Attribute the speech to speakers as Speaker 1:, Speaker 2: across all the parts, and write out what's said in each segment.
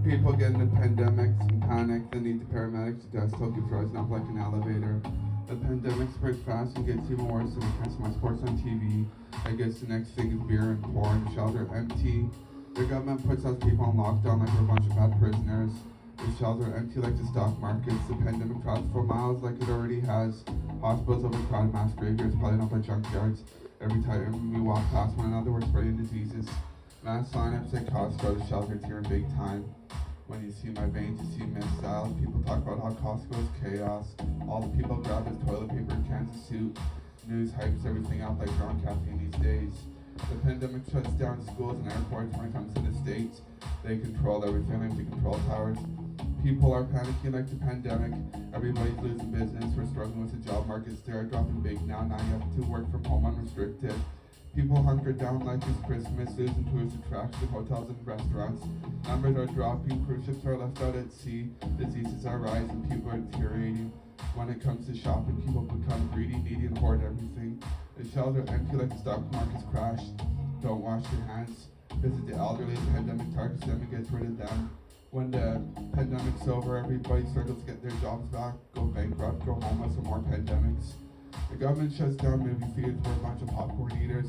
Speaker 1: People get into pandemics and panic, they need the paramedics to death still keeps rising up like an elevator. The pandemic spreads fast and gets even worse, and I can't see my sports on TV. I guess the next thing is beer and porn, the shelter empty. The government puts us people on lockdown like we're a bunch of bad prisoners. The shelter empty like the stock markets. The pandemic travels for miles like it already has. Hospitals overcrowded, mass graveyards piling up like junkyards. Every time we walk past one another, we're spreading diseases. Mass lineups at Costco, the shelters here in big time. When you see my veins, you see missiles. People talk about how Costco is chaos. All the people grab his toilet paper and cans of soup. News hypes everything up like ground caffeine these days. The pandemic shuts down schools and airports when it comes to the states. They control everything like the control towers. People are panicking like the pandemic. Everybody's losing business. We're struggling with the job markets. They are dropping big now. Now you have to work from home unrestricted. People hunker down like it's Christmas, losing tourist attractions, hotels and restaurants. Numbers are dropping, cruise ships are left out at sea, diseases are rising, people are deteriorating. When it comes to shopping, people become greedy, needy, and hoard everything. The shelves are empty like the stock market's crashed. Don't wash your hands. Visit the elderly, the pandemic targets them and gets rid of them. When the pandemic's over, everybody struggles to get their jobs back, go bankrupt, go homeless, and more pandemics. The government shuts down movie theaters for a bunch of popcorn eaters.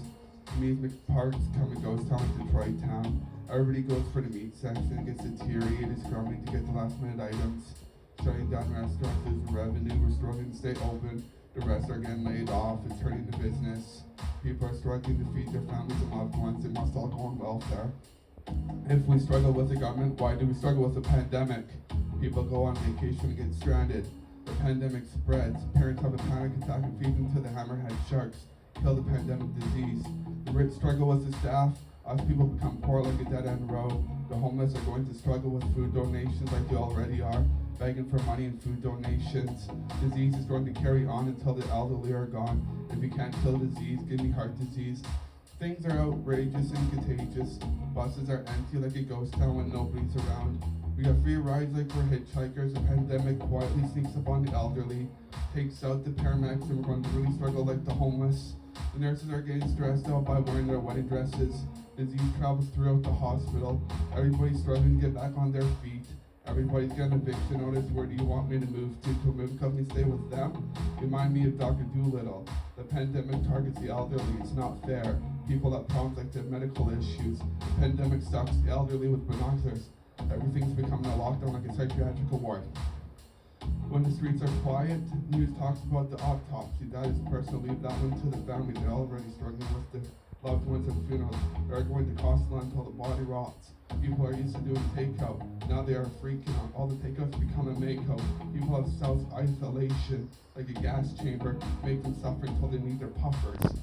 Speaker 1: Amusement parks come and ghost town like Detroit town. Everybody goes for the meat section, gets deteriorated, scrambling to get the last minute items. Shutting down restaurants, losing revenue, we're struggling to stay open. The rest are getting laid off, it's turning to business. People are struggling to feed their families and loved ones, they must all go on welfare. If we struggle with the government, why do we struggle with the pandemic? People go on vacation and get stranded. The pandemic spreads. Parents have a panic attack and feed them to the hammerhead sharks. Kill the pandemic disease. The rich struggle with the staff. Us people become poor like a dead-end road. The homeless are going to struggle with food donations like they already are, begging for money and food donations. Disease is going to carry on until the elderly are gone. If you can't kill disease, give me heart disease. Things are outrageous and contagious. Buses are empty like a ghost town when nobody's around. We have free rides like we're hitchhikers. The pandemic quietly sneaks up on the elderly, takes out the paramedics, and we're going to really struggle like the homeless. The nurses are getting stressed out by wearing their wedding dresses. Disease travels throughout the hospital. Everybody's struggling to get back on their feet. Everybody's getting eviction notice. Where do you want me to move to? To a moving company, stay with them? Remind me of Dr. Doolittle. The pandemic targets the elderly. It's not fair. People have problems like their medical issues. The pandemic stalks the elderly with binoculars. Everything's becoming a lockdown like a psychiatric ward. When the streets are quiet, news talks about the autopsy. That is personal. Leave that one to the family. They're already struggling with the loved ones and funerals. They're going to cost land until the body rots. People are used to doing takeout. Now they are freaking out. All the takeouts become a makeout. People have self-isolation, like a gas chamber, make them suffer until they need their puffers.